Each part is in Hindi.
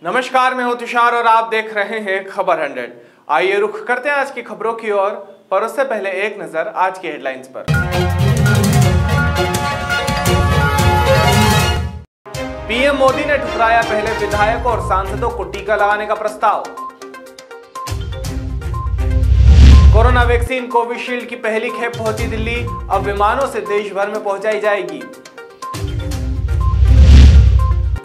नमस्कार, मैं हूं तुषार और आप देख रहे हैं खबर 100। आइए रुख करते हैं आज की खबरों की ओर, पर उससे पहले एक नजर आज की हेडलाइंस पर। पीएम मोदी ने ठुकराया पहले विधायकों और सांसदों को टीका लगाने का प्रस्ताव। कोरोना वैक्सीन कोविशील्ड की पहली खेप पहुंची दिल्ली, अब विमानों से देश भर में पहुंचाई जाएगी।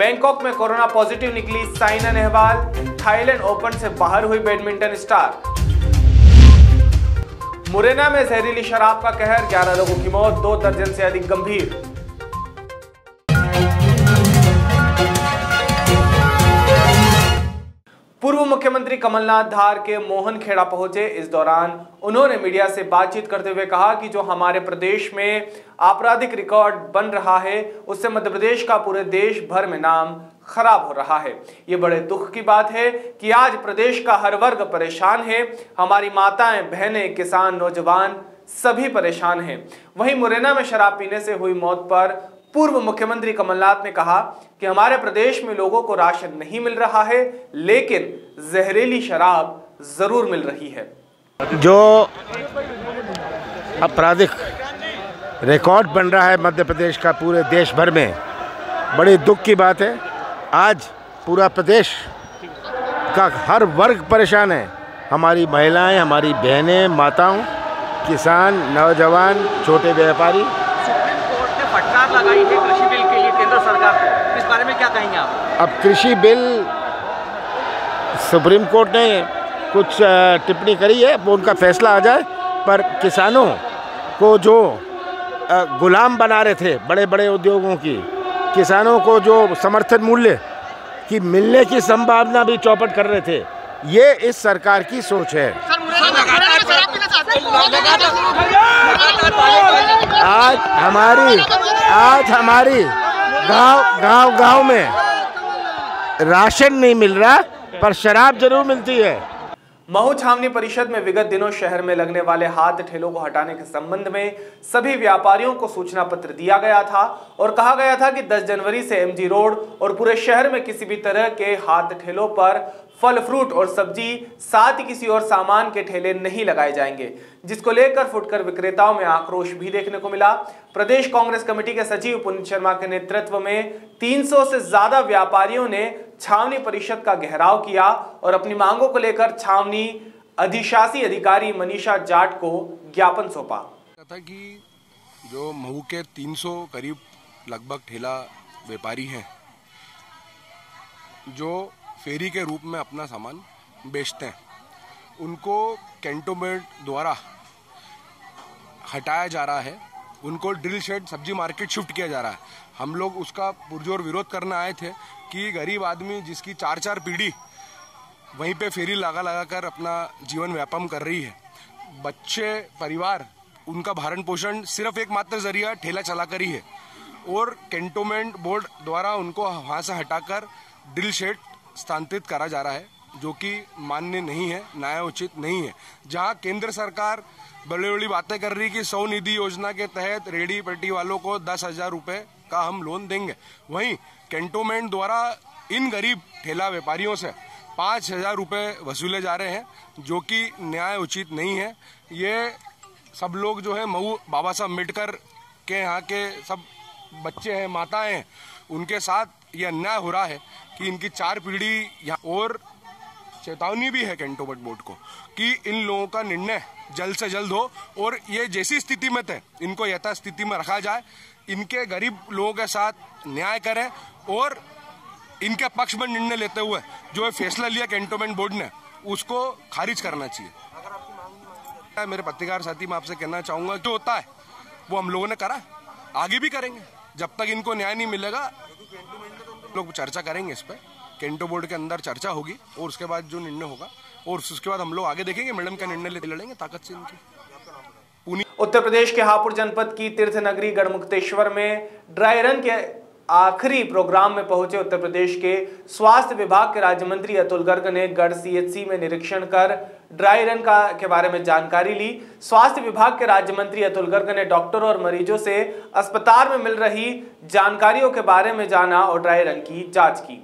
बैंकॉक में कोरोना पॉजिटिव निकली साइना नेहवाल, थाईलैंड ओपन से बाहर हुई बैडमिंटन स्टार। मुरैना में जहरीली शराब का कहर, 11 लोगों की मौत, 2 दर्जन से अधिक गंभीर। पूर्व मुख्यमंत्री कमलनाथ धार के मोहनखेड़ा पहुंचे। इस दौरान उन्होंने मीडिया से बातचीत करते हुए कहा कि जो हमारे प्रदेश में आपराधिक रिकॉर्ड बन रहा है, उससे मध्य प्रदेश का पूरे देश भर में नाम खराब हो रहा है। ये बड़े दुख की बात है कि आज प्रदेश का हर वर्ग परेशान है। हमारी माताएं, बहनें, किसान, नौजवान सभी परेशान हैं। वहीं मुरैना में शराब पीने से हुई मौत पर पूर्व मुख्यमंत्री कमलनाथ ने कहा कि हमारे प्रदेश में लोगों को राशन नहीं मिल रहा है, लेकिन जहरीली शराब जरूर मिल रही है। जो आपराधिक रिकॉर्ड बन रहा है मध्य प्रदेश का पूरे देश भर में, बड़ी दुख की बात है। आज पूरा प्रदेश का हर वर्ग परेशान है। हमारी महिलाएं, हमारी बहनें, माताओं, किसान, नौजवान, छोटे व्यापारी। फटकार लगाई है कृषि बिल के लिए केंद्र सरकार को, इस बारे में क्या कहेंगे आप? अब कृषि बिल सुप्रीम कोर्ट ने कुछ टिप्पणी करी है, वो उनका फैसला आ जाए, पर किसानों को जो गुलाम बना रहे थे बड़े बड़े उद्योगों की, किसानों को जो समर्थन मूल्य की मिलने की संभावना भी चौपट कर रहे थे, ये इस सरकार की सोच है। आज हमारी गांव में राशन नहीं मिल रहा, पर शराब जरूर मिलती है। महू छावनी परिषद में विगत दिनों शहर में लगने वाले हाथ ठेलों को हटाने के संबंध में सभी व्यापारियों को सूचना पत्र दिया गया था और कहा गया था कि 10 जनवरी से एमजी रोड और पूरे शहर में किसी भी तरह के हाथ ठेलों पर फल, फ्रूट और सब्जी, साथ ही किसी और सामान के ठेले नहीं लगाए जाएंगे, जिसको लेकर फुटकर विक्रेताओं में आक्रोश भी देखने को मिला। प्रदेश कांग्रेस कमेटी के सचिव पुनीत शर्मा के नेतृत्व में 300 से ज्यादा व्यापारियों ने छावनी परिषद का घेराव किया और अपनी मांगों को लेकर छावनी अधिशासी अधिकारी मनीषा जाट को ज्ञापन सौंपा। था कि जो महू के 300 करीब लगभग ठेला व्यापारी हैं, जो फेरी के रूप में अपना सामान बेचते हैं, उनको कैंटोनमेंट द्वारा हटाया जा रहा है। उनको ड्रिल शेड सब्जी मार्केट शिफ्ट किया जा रहा है। हम लोग उसका पुरजोर विरोध करने आए थे कि गरीब आदमी जिसकी 4-4 पीढ़ी वहीं पे फेरी लगा कर अपना जीवन व्यापन कर रही है, बच्चे, परिवार, उनका भरण पोषण सिर्फ एकमात्र जरिया ठेला चला कर ही है, और कैंटोनमेंट बोर्ड द्वारा उनको वहाँ से हटाकर ड्रिल शेड स्थानांतरित करा जा रहा है, जो कि मान्य नहीं है, न्यायोचित नहीं है। जहां केंद्र सरकार बड़ी बड़ी बातें कर रही कि 100 निधि योजना के तहत रेडी पेटी वालों को 10,000 रुपए का हम लोन देंगे, वहीं कैंटोनमेंट द्वारा इन गरीब ठेला व्यापारियों से 5,000 रुपए वसूले जा रहे हैं, जो कि न्याय उचित नहीं है। ये सब लोग जो है महू बाबा साहब अम्बेडकर के यहाँ के सब बच्चे हैं, माताएं हैं, उनके साथ यह अन्याय हो रहा है कि इनकी 4 पीढ़ी यहाँ। और चेतावनी भी है कैंटोनमेंट बोर्ड को कि इन लोगों का निर्णय जल्द से जल्द हो और ये जैसी स्थिति में थे इनको यथा स्थिति में रखा जाए, इनके गरीब लोगों के साथ न्याय करें और इनके पक्ष में निर्णय लेते हुए जो फैसला लिया कैंटोनमेंट बोर्ड ने, उसको खारिज करना चाहिए। मेरे पत्रकार साथी, मैं आपसे कहना चाहूंगा, जो होता है वो हम लोगों ने करा, आगे भी करेंगे। जब तक इनको न्याय नहीं मिलेगा, लोग चर्चा करेंगे इस पर, कैंटो बोर्ड के अंदर चर्चा होगी और उसके बाद जो निर्णय होगा, और उसके बाद हम लोग आगे देखेंगे मैडम क्या निर्णय लेते, लड़ेंगे ताकत से इनकी। उत्तर प्रदेश के हापुड़ जनपद की तीर्थ नगरी गढ़मुक्तेश्वर में ड्राई रन के आखिरी प्रोग्राम में पहुंचे उत्तर प्रदेश के स्वास्थ्य विभाग के राज्य मंत्री अतुल गर्ग ने गढ़ सीएचसी में निरीक्षण कर ड्राई रन के बारे में जानकारी ली। स्वास्थ्य विभाग के राज्य मंत्री अतुल गर्ग ने डॉक्टरों और मरीजों से अस्पताल में मिल रही जानकारियों के बारे में जाना और ड्राई रन की जांच की।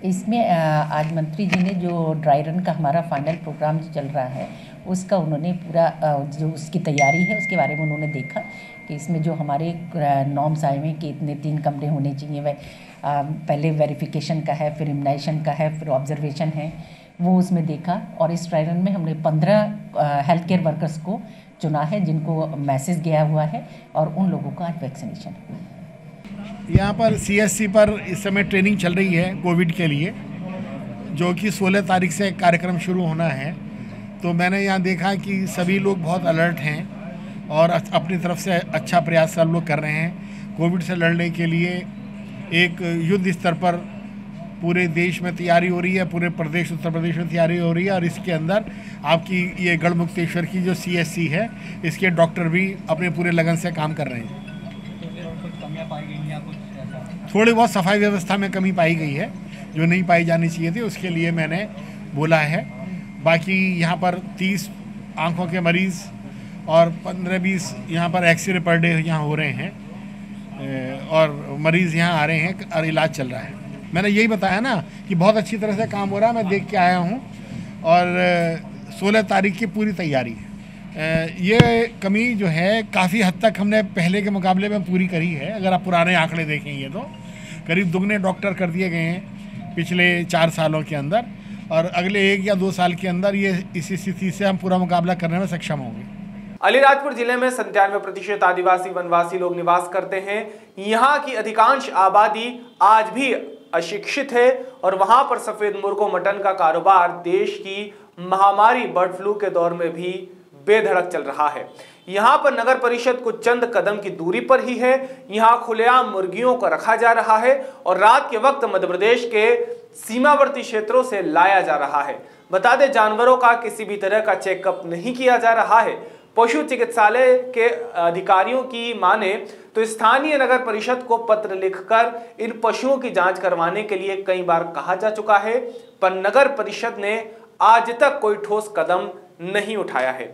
इसमें आज मंत्री जी ने जो ड्राई रन का हमारा फाइनल प्रोग्राम जो चल रहा है उसका उन्होंने पूरा जो उसकी तैयारी है उसके बारे में उन्होंने देखा कि इसमें जो हमारे नॉर्म्स आए हुए हैं कि इतने 3 कमरे होने चाहिए, वह पहले वेरिफिकेशन का है, फिर इम्यूनाइजेशन का है, फिर ऑब्जर्वेशन है, वो उसमें देखा। और इस ड्राई रन में हमने 15 हेल्थ केयर वर्कर्स को चुना है जिनको मैसेज गया हुआ है और उन लोगों का आज वैक्सीनेशन है। यहाँ पर CSC पर इस समय ट्रेनिंग चल रही है कोविड के लिए, जो कि 16 तारीख से कार्यक्रम शुरू होना है। तो मैंने यहाँ देखा कि सभी लोग बहुत अलर्ट हैं और अपनी तरफ से अच्छा प्रयास सब लोग कर रहे हैं। कोविड से लड़ने के लिए एक युद्ध स्तर पर पूरे देश में तैयारी हो रही है, पूरे प्रदेश उत्तर प्रदेश में तैयारी हो रही है। और इसके अंदर आपकी ये गढ़मुक्तेश्वर की जो CSC है, इसके डॉक्टर भी अपने पूरे लगन से काम कर रहे हैं। थोड़ी बहुत सफाई व्यवस्था में कमी पाई गई है जो नहीं पाई जानी चाहिए थी, उसके लिए मैंने बोला है। बाकी यहाँ पर 30 आंखों के मरीज़ और 15-20 यहाँ पर एक्सरे पर डे यहाँ हो रहे हैं और मरीज़ यहाँ आ रहे हैं और इलाज चल रहा है। मैंने यही बताया ना कि बहुत अच्छी तरह से काम हो रहा है, मैं देख के आया हूँ और 16 तारीख की पूरी तैयारी है। ये कमी जो है काफ़ी हद तक हमने पहले के मुकाबले में पूरी करी है। अगर आप पुराने आंकड़े देखेंगे तो करीब दुगने डॉक्टर कर दिए गए हैं पिछले 4 सालों के अंदर, और अगले 1 या 2 साल के अंदर ये इसी स्थिति से हम पूरा मुकाबला करने में सक्षम होंगे। अलीराजपुर जिले में 97% आदिवासी वनवासी लोग निवास करते हैं। यहाँ की अधिकांश आबादी आज भी अशिक्षित है और वहां पर सफेद मुर्गों मटन का कारोबार देश की महामारी बर्ड फ्लू के दौर में भी बेधड़क चल रहा है। यहाँ पर नगर परिषद कुछ चंद कदम की दूरी पर ही है। यहाँ खुलेआम मुर्गियों को रखा जा रहा है और रात के वक्त मध्य प्रदेश के सीमावर्ती क्षेत्रों से लाया जा रहा है। बता दें, जानवरों का किसी भी तरह का चेकअप नहीं किया जा रहा है। पशु चिकित्सालय के अधिकारियों की माने तो स्थानीय नगर परिषद को पत्र लिखकर इन पशुओं की जांच करवाने के लिए कई बार कहा जा चुका है, पर नगर परिषद ने आज तक कोई ठोस कदम नहीं उठाया है।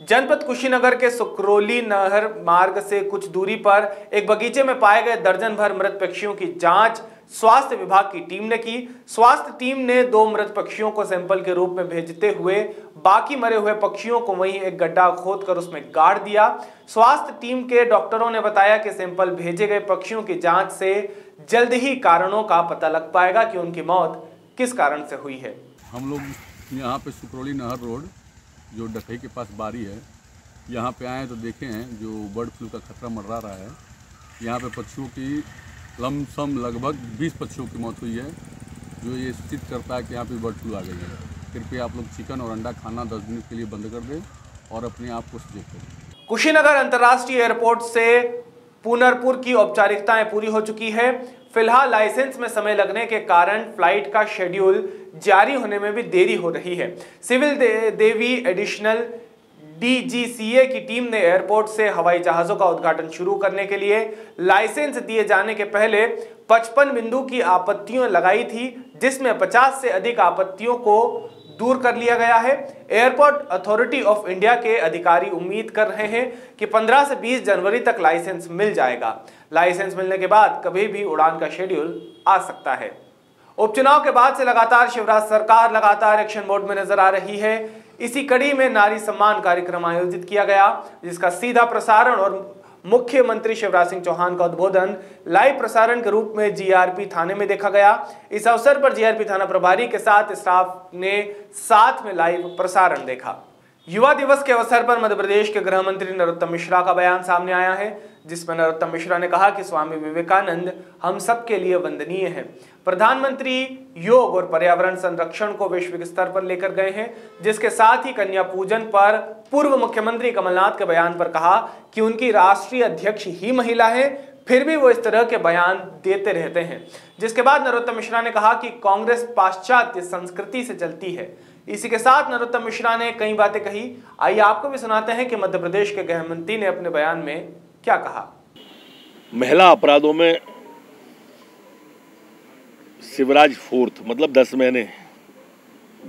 जनपद कुशीनगर के सुकरोली नहर मार्ग से कुछ दूरी पर एक बगीचे में पाए गए दर्जन भर मृत पक्षियों की जांच स्वास्थ्य विभाग की टीम ने की। स्वास्थ्य टीम ने 2 मृत पक्षियों को सैंपल के रूप में भेजते हुए बाकी मरे हुए पक्षियों को वहीं एक गड्ढा खोदकर उसमें गाड़ दिया। स्वास्थ्य टीम के डॉक्टरों ने बताया कि सैंपल भेजे गए पक्षियों की जांच से जल्द ही कारणों का पता लग पाएगा कि उनकी मौत किस कारण से हुई है। हम लोग यहाँ पे सुकरोली नहर रोड जो डकई के पास बारी है, यहाँ पे आए तो देखे हैं जो बर्ड फ्लू का खतरा मंडरा रहा है। यहाँ पे पक्षियों की लमसम लगभग 20 पक्षियों की मौत हुई है, जो ये सूचित करता है कि यहाँ पे बर्ड फ्लू आ गई है। कृपया आप लोग चिकन और अंडा खाना 10 दिन के लिए बंद कर दें और अपने आप को सजग करें। कुशीनगर अंतर्राष्ट्रीय एयरपोर्ट से पुनरपुर की औपचारिकताएं पूरी हो चुकी है। फिलहाल लाइसेंस में समय लगने के कारण फ्लाइट का शेड्यूल जारी होने में भी देरी हो रही है। सिविल देवी एडिशनल DGCA की टीम ने एयरपोर्ट से हवाई जहाजों का उद्घाटन शुरू करने के लिए लाइसेंस दिए जाने के पहले 55 बिंदु की आपत्तियां लगाई थी, जिसमें 50 से अधिक आपत्तियों को दूर कर लिया गया है। एयरपोर्ट अथॉरिटी ऑफ इंडिया के अधिकारी उम्मीद कर रहे हैं कि 15 से 20 जनवरी तक लाइसेंस मिल जाएगा। लाइसेंस मिलने के बाद कभी भी उड़ान का शेड्यूल आ सकता है। उपचुनाव के बाद से लगातार शिवराज सरकार लगातार एक्शन मोड में नजर आ रही है। इसी कड़ी में नारी सम्मान कार्यक्रम आयोजित किया गया, जिसका सीधा प्रसारण और मुख्यमंत्री शिवराज सिंह चौहान का उद्बोधन लाइव प्रसारण के रूप में GRP थाने में देखा गया। इस अवसर पर GRP थाना प्रभारी के साथ स्टाफ ने साथ में लाइव प्रसारण देखा। युवा दिवस के अवसर पर मध्य प्रदेश के गृह मंत्री नरोत्तम मिश्रा का बयान सामने आया है, जिसमें नरोत्तम मिश्रा ने कहा कि स्वामी विवेकानंद हम सबके लिए वंदनीय हैं। प्रधानमंत्री योग और पर्यावरण संरक्षण को वैश्विक स्तर पर लेकर गए हैं, जिसके साथ ही कन्या पूजन पर पूर्व मुख्यमंत्री कमलनाथ के बयान पर कहा कि उनकी राष्ट्रीय अध्यक्ष ही महिला है, फिर भी वो इस तरह के बयान देते रहते हैं। जिसके बाद नरोत्तम मिश्रा ने कहा कि कांग्रेस पाश्चात्य संस्कृति से चलती है। इसी के साथ नरोत्तम मिश्रा ने कई बातें कही। आइए आपको भी सुनाते हैं कि मध्य प्रदेश के गृह मंत्री ने अपने बयान में क्या कहा। महिला अपराधों में शिवराज फोर्थ मतलब 10 महीने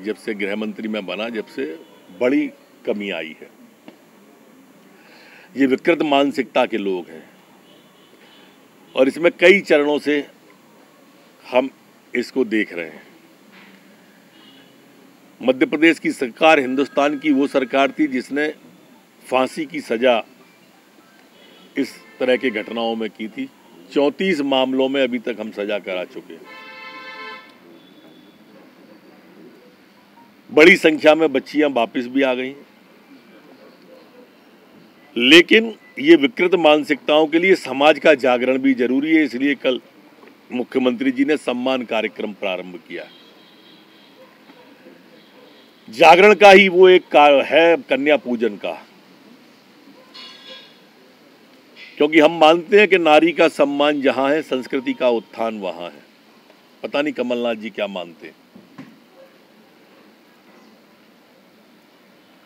जब से गृह मंत्री मैं बना, जब से बड़ी कमी आई है। ये विकृत मानसिकता के लोग हैं और इसमें कई चरणों से हम इसको देख रहे हैं। मध्य प्रदेश की सरकार हिंदुस्तान की वो सरकार थी जिसने फांसी की सजा इस तरह के घटनाओं में की थी। 34 मामलों में अभी तक हम सजा करा चुके हैं। बड़ी संख्या में बच्चियां वापस भी आ गई, लेकिन ये विकृत मानसिकताओं के लिए समाज का जागरण भी जरूरी है। इसलिए कल मुख्यमंत्री जी ने सम्मान कार्यक्रम प्रारंभ किया। जागरण का ही वो एक है कन्या पूजन का, क्योंकि हम मानते हैं कि नारी का सम्मान जहां है, संस्कृति का उत्थान वहां है। पता नहीं कमलनाथ जी क्या मानते हैं।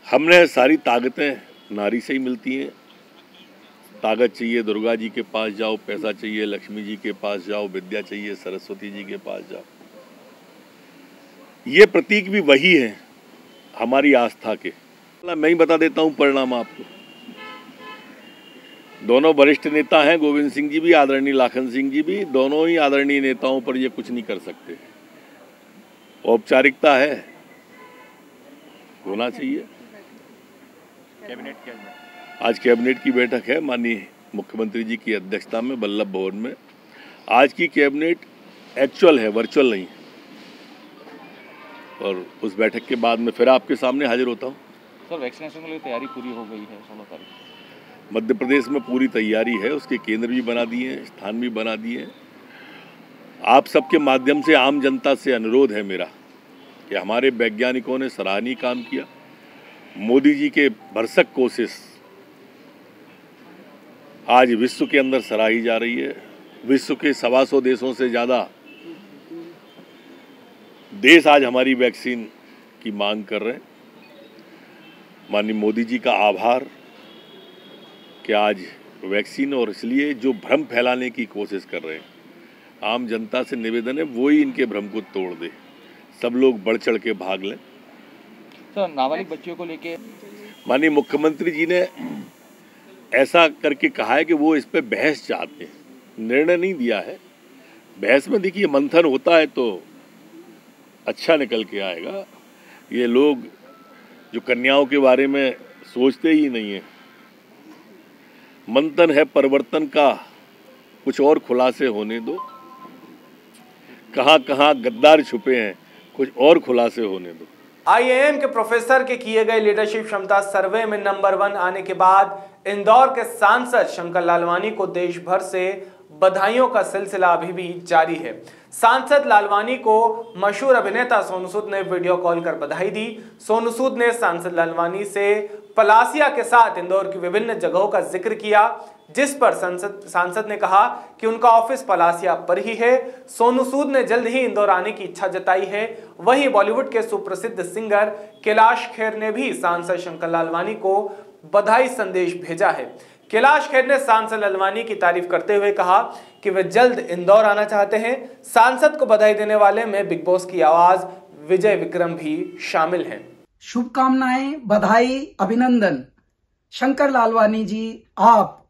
हमने सारी ताकतें नारी से ही मिलती हैं। ताकत चाहिए दुर्गा जी के पास जाओ, पैसा चाहिए लक्ष्मी जी के पास जाओ, विद्या चाहिए सरस्वती जी के पास जाओ। ये प्रतीक भी वही है हमारी आस्था के। मैं ही बता देता हूं परिणाम आपको। दोनों वरिष्ठ नेता हैं, गोविंद सिंह जी भी, आदरणीय लाखन सिंह जी भी। दोनों ही आदरणीय नेताओं पर ये कुछ नहीं कर सकते। औपचारिकता है, होना चाहिए। आज कैबिनेट की बैठक है माननीय मुख्यमंत्री जी की अध्यक्षता में वल्लभ भवन में। आज की कैबिनेट एक्चुअल है, वर्चुअल नहीं है। और उस बैठक के बाद में फिर आपके सामने हाजिर होता हूँ। सर, वैक्सीनेशन के लिए तैयारी पूरी हो गई है 16 तारीख। मध्य प्रदेश में पूरी तैयारी है, उसके केंद्र भी बना दिए हैं, स्थान भी बना दिए हैं। आप सबके माध्यम से आम जनता से अनुरोध है मेरा कि हमारे वैज्ञानिकों ने सराहनीय काम किया। मोदी जी के भरसक कोशिश आज विश्व के अंदर सराही जा रही है। विश्व के 125 देशों से ज़्यादा देश आज हमारी वैक्सीन की मांग कर रहे हैं। माननीय मोदी जी का आभार कि आज वैक्सीन, और इसलिए जो भ्रम फैलाने की कोशिश कर रहे हैं, आम जनता से निवेदन है वो ही इनके भ्रम को तोड़ दे। सब लोग बढ़ चढ़ के भाग लें। तो नाबालिग बच्चियों को लेके माननीय मुख्यमंत्री जी ने ऐसा करके कहा है कि वो इस पे बहस चाहते हैं, निर्णय नहीं दिया है। बहस में देखिए मंथन होता है तो अच्छा निकल के आएगा। ये लोग जो कन्याओं के बारे में सोचते ही नहीं है। मंथन है परिवर्तन का, कुछ और खुलासे होने दो। कहां कहां गद्दार छुपे हैं, कुछ और खुलासे होने दो। IIM के प्रोफेसर के किए गए लीडरशिप क्षमता सर्वे में नंबर 1 आने के बाद इंदौर के सांसद शंकर लालवानी को देश भर से बधाइयों का सिलसिला अभी भी जारी है। सांसद लालवानी को मशहूर अभिनेता सोनू सूद ने वीडियो कॉल कर बधाई दी। सोनू सूद ने सांसद लालवानी से पलासिया के साथ इंदौर की विभिन्न जगहों का जिक्र किया, जिस पर सांसद ने कहा कि उनका ऑफिस पलासिया पर ही है। सोनू सूद ने जल्द ही इंदौर आने की इच्छा जताई है। वहीं बॉलीवुड के सुप्रसिद्ध सिंगर कैलाश खेर ने भी सांसद शंकर लालवानी को बधाई संदेश भेजा है। कैलाश खेर ने सांसद लालवानी की तारीफ करते हुए कहा कि वे जल्द इंदौर आना चाहते हैं। सांसद को बधाई देने वाले में बिग बॉस की आवाज विजय विक्रम भी शामिल हैं। शुभकामनाएं, बधाई, अभिनंदन। शंकर लालवानी जी, आप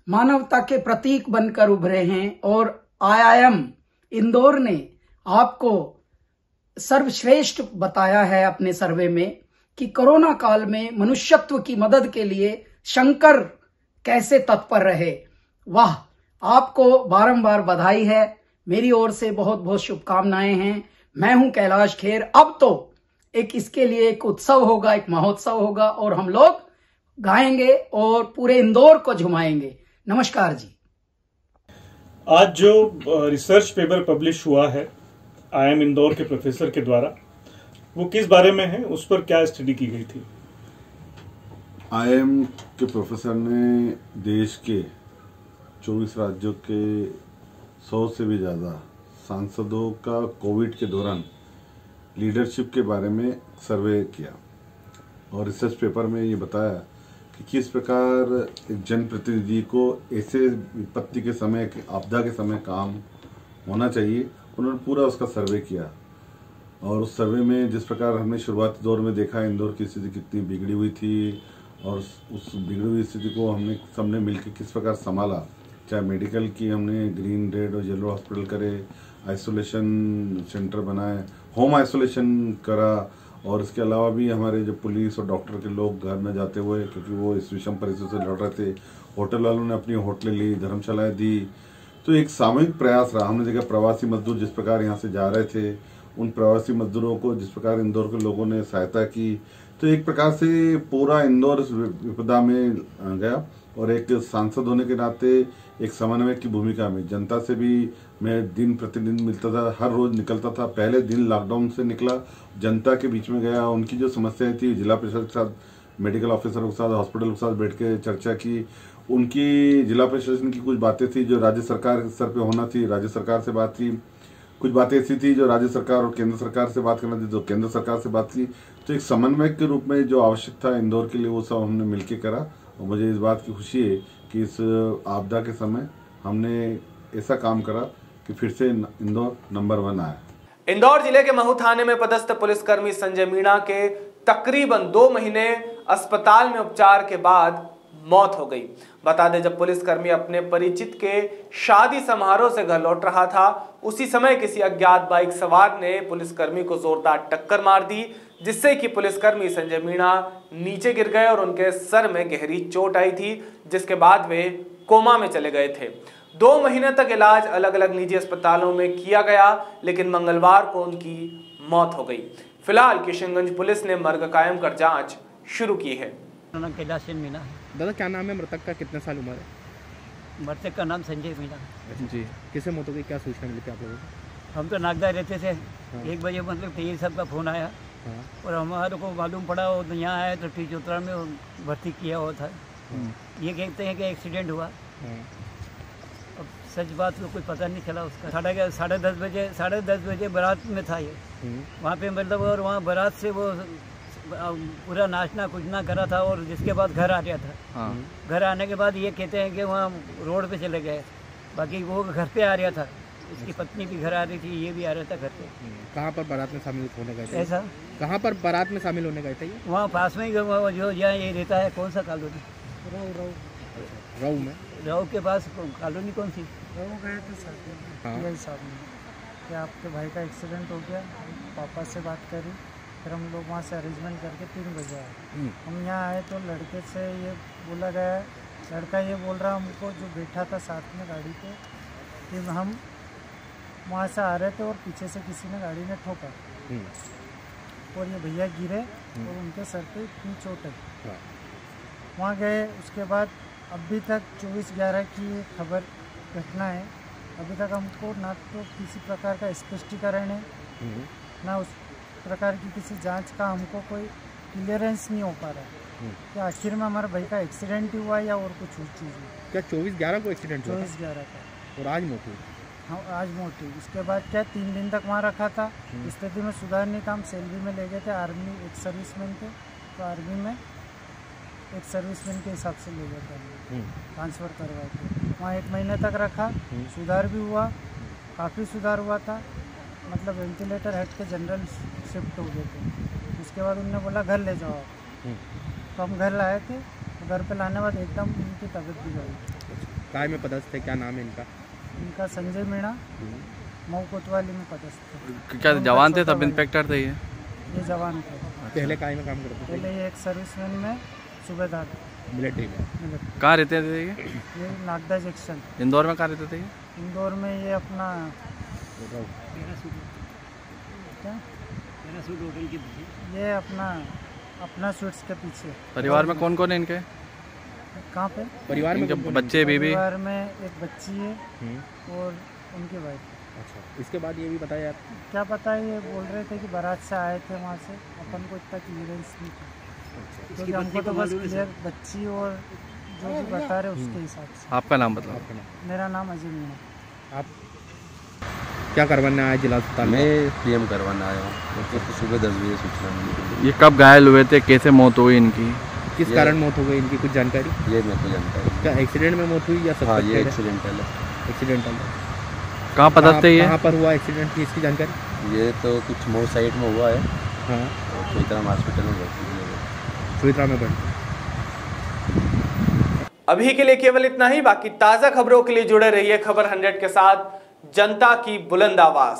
मानवता के प्रतीक बनकर उभरे हैं और IIM इंदौर ने आपको सर्वश्रेष्ठ बताया है अपने सर्वे में कि कोरोना काल में मनुष्यत्व की मदद के लिए शंकर कैसे तत्पर रहे। वाह, आपको बारंबार बधाई है। मेरी ओर से बहुत बहुत शुभकामनाएं हैं। मैं हूं कैलाश खेर। अब तो इसके लिए एक उत्सव होगा, एक महोत्सव होगा और हम लोग गाएंगे और पूरे इंदौर को झुमाएंगे। नमस्कार जी। आज जो रिसर्च पेपर पब्लिश हुआ है IIM इंदौर के प्रोफेसर के द्वारा, वो किस बारे में है, उस पर क्या स्टडी की गई थी? IIM के प्रोफेसर ने देश के 24 राज्यों के 100 से भी ज़्यादा सांसदों का कोविड के दौरान लीडरशिप के बारे में सर्वे किया और रिसर्च पेपर में ये बताया कि किस प्रकार एक जनप्रतिनिधि को ऐसे विपत्ति के समय, आपदा के समय काम होना चाहिए। उन्होंने पूरा उसका सर्वे किया और उस सर्वे में जिस प्रकार हमने शुरुआती दौर में देखा इंदौर की स्थिति कितनी बिगड़ी हुई थी और उस बिगड़ी हुई स्थिति को हमने सबने मिलकर किस प्रकार संभाला, चाहे मेडिकल की हमने ग्रीन, रेड और येलो हॉस्पिटल करे, आइसोलेशन सेंटर बनाए, होम आइसोलेशन करा, और इसके अलावा भी हमारे जो पुलिस और डॉक्टर के लोग घर में जाते हुए, क्योंकि वो इस विषम परिस्थिति से लड़ रहे थे, होटल वालों ने अपनी होटलें ली, धर्मशालाएं दी। तो एक सामूहिक प्रयास रहा। हमने देखा प्रवासी मजदूर जिस प्रकार यहाँ से जा रहे थे, उन प्रवासी मजदूरों को जिस प्रकार इंदौर के लोगों ने सहायता की, तो एक प्रकार से पूरा इंदौर इस विपदा में गया। और एक सांसद होने के नाते एक समन्वय की भूमिका में जनता से भी मैं दिन प्रतिदिन मिलता था, हर रोज निकलता था। पहले दिन लॉकडाउन से निकला, जनता के बीच में गया, उनकी जो समस्याएं थी जिला परिषद के साथ, मेडिकल ऑफिसरों के साथ, हॉस्पिटल के साथ बैठ के चर्चा की। उनकी जिला प्रशासन की कुछ बातें थी जो राज्य सरकार स्तर पे होना थी, राज्य सरकार से बात की। कुछ बातें ऐसी थी जो राज्य सरकार और केंद्र सरकार से बात करना थी, जो केंद्र सरकार से बात की। तो एक समन्वय के रूप में जो आवश्यक था इंदौर के लिए, वो सब हमने मिलकर करा। और मुझे इस बात की खुशी है कि इस आपदा के समय हमने ऐसा काम करा कि फिर से इंदौर नंबर 1 आया। इंदौर जिले के महू थाने में पदस्थ पुलिसकर्मी संजय मीणा के तकरीबन 2 महीने अस्पताल में उपचार के बाद मौत हो गई। बता दें, जब पुलिसकर्मी अपने परिचित के शादी समारोह से घर लौट रहा था, उसी समय किसी अज्ञात बाइक सवार ने पुलिसकर्मी को जोरदार टक्कर मार दी, जिससे कि पुलिसकर्मी संजय मीणा नीचे गिर गए और उनके सर में गहरी चोट आई थी, जिसके बाद वे कोमा में चले गए थे। 2 महीने तक इलाज अलग अलग निजी अस्पतालों में किया गया, लेकिन मंगलवार को उनकी मौत हो गई। फिलहाल किशनगंज पुलिस ने मर्ग कायम कर जांच शुरू की है। कैलाश मीणा है। दादा क्या नाम है मृतक का, कितने साल उम्र है? मृतक का नाम संजय मीणा है। जी, किसे मौत हो गई, क्या सूचना मिली थी आप लोगों को? हम तो नागदा रहते थे। 1 बजे मतलब टी साहब का फ़ोन आया और हमारे को मालूम पड़ा वो यहाँ आया तो टी चौतरा में भर्ती किया हुआ था। ये कहते हैं कि एक्सीडेंट हुआ। अब सच बात को कोई पता नहीं चला उसका। 10:30 बजे बारात में था ये वहाँ पे, मतलब, और वहाँ बारात से वो पूरा नाचना कुचना करा था और जिसके बाद घर आ गया था। घर आने के बाद ये कहते हैं कि वहाँ रोड पे चले गए, बाकी वो घर पे आ रहा था। इसकी पत्नी भी घर आ रही थी, ये भी आ रहा था घर पे। कहाँ पर बारात में शामिल होने गए थे? ऐसा कहाँ पर बारात में शामिल होने गए थे? वहाँ पास में ही जो यहाँ ये रहता है, कौन सा कॉलोनी? राऊ में। राऊ के पास कॉलोनी कौन सी? राऊ गए थे साथ में साहब ने कि आपके भाई का एक्सीडेंट हो गया, पापा से बात करी, फिर हम लोग वहाँ से अरेंजमेंट करके 3 बजे आए। हम यहाँ आए तो लड़के से ये बोला गया, लड़का ये बोल रहा हमको जो बैठा था साथ में गाड़ी पे कि हम वहाँ से आ रहे थे और पीछे से किसी ने गाड़ी ने ठोका और ये भैया गिरे और उनके सर पे इतनी चोट है। वहाँ गए, उसके बाद अभी तक 24/11 की खबर घटना है। अभी तक हमको ना तो किसी प्रकार का स्पष्टीकरण है, ना उस प्रकार की किसी जांच का हमको कोई क्लियरेंस नहीं हो पा रहा है कि आखिर में हमारे भाई का एक्सीडेंट हुआ या और कुछ चीज़ हुई। क्या 24/11 को एक्सीडेंट हुआ? 24/11 का। और आज मौत हुई? हाँ, आज मौत हुई। उसके बाद क्या 3 दिन तक वहाँ रखा था, स्थिति में सुधार नहीं था। हम सैलरी में ले गए थे, आर्मी एक सर्विसमैन थे, तो आर्मी में एक सर्विसमैन के हिसाब से ले गए थे, ट्रांसफ़र करवाए थे। वहाँ 1 महीने तक रखा, सुधार भी हुआ, काफ़ी सुधार हुआ था। मतलब वेंटिलेटर हट के जनरल शिफ्ट हो गए थे। उसके बाद उन्होंने बोला घर ले जाओ आप। तो हम घर लाए थे, घर पे लाने बाद एकदम उनकी तबीयत बिगड़ी। काय में पदस्थ थे, क्या नाम है इनका? इनका संजय मीणा, मऊ कोतवाली में पदस्थ थे। क्या जवान थे तब, इंस्पेक्टर थे ये जवान थे। पहले काय में काम करते थे? पहले ये एक सर्विसमैन में सूबेदार मिलिट्री में। कहाँ रहते थे ये नागदा जंक्शन। इंदौर में कहाँ रहते थे? इंदौर में ये अपना क्या होटल के पीछे, ये अपना स्वीट्स के पीछे। परिवार में कौन कौन है इनके? कहाँ पे? परिवार में बच्चे, बीवी? परिवार में एक बच्ची है और उनकी वाइफ। अच्छा, इसके बाद ये भी बताया क्या पता है, ये बोल रहे थे कि बारात से आए थे वहाँ से, अपन को इतना क्लियरेंस नहीं था क्योंकि हमको तो बस क्लियर बच्ची और जो भी बता रहे उसके हिसाब से। आपका नाम बताओ। मेरा नाम अजय मीणा। आप क्या करवाना आए जिला अस्पताल? मैं पीएम करवाना आया हूँ, तो सुबह 10 बजे सूचना मिली। ये कब घायल हुए थे, कैसे मौत हुई इनकी, किस कारण मौत हो गई इनकी, कुछ जानकारी? ये मेरे को जानकारी। क्या एक्सीडेंट में मौत हुई या? हाँ, ये एक्सीडेंटल है। एक्सीडेंटल। कहाँ पदस्थ थे ये? कहाँ पर हुआ एक्सीडेंट की इसकी जानकारी? ये तो कुछ मऊ साइड में हुआ है। हाँ, चौथराम हॉस्पिटल में भर्ती किया गया। चौथरा में भर्ती। अभी के लिए केवल इतना ही। बाकी ताज़ा खबरों के लिए जुड़े रहिए खबर 100 के साथ, जनता की बुलंद आवाज।